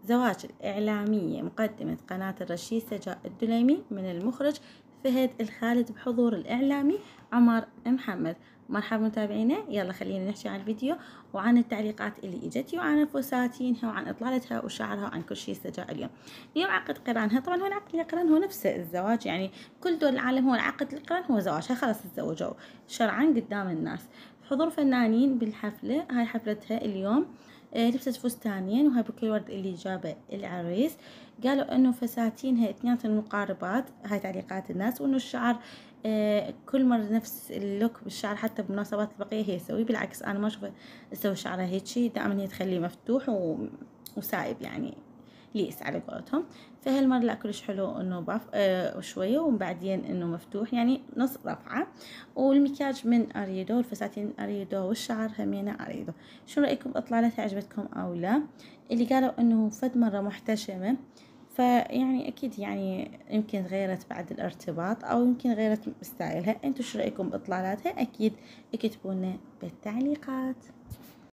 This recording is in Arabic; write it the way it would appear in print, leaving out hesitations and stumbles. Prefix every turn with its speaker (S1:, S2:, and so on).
S1: زواج الإعلامية مقدمة قناة الرشيد سجاء الدليمي من المخرج فهد الخالد بحضور الإعلامي عمر محمد. مرحبا متابعينا، يلا خلينا نحكي عن الفيديو وعن التعليقات اللي اجتي وعن فساتينها وعن اطلالتها وشعرها وعن كل شيء سجاء اليوم عقد قرانها. طبعا هو العقد القران هو نفسه الزواج، يعني كل دول العالم هو العقد القران هو زواجها، خلاص تزوجوا شرعا قدام الناس. حضور فنانين بالحفلة، هاي حفلتها اليوم. لبست فستانين وهاي بكل ورد اللي جابه العريس. قالوا انه فساتينها اثنيناتهم مقاربات، هاي تعليقات الناس، وانه الشعر كل مرة نفس اللوك بالشعر، حتى بمناسبات البقية هي تسوي. بالعكس انا ما اشوفها تسوي شعرها هيجي، دائما هي تخليه مفتوح وسايب، يعني ليس على قولتهم. فهالمرة لا كلش حلو انه باف شوية وبعدين انه مفتوح، يعني نص رفعة. والمكياج من اريدو، والفساتين اريدو، والشعر همينة اريدو. شو رأيكم اطلالتها، عجبتكم او لا؟ اللي قالوا انه فد مرة محتشمة، فيعني اكيد يعني يمكن غيرت بعد الارتباط او يمكن غيرت ستايلها. انتو شو رأيكم باطلالاتها؟ اكيد اكتبوا لنا بالتعليقات.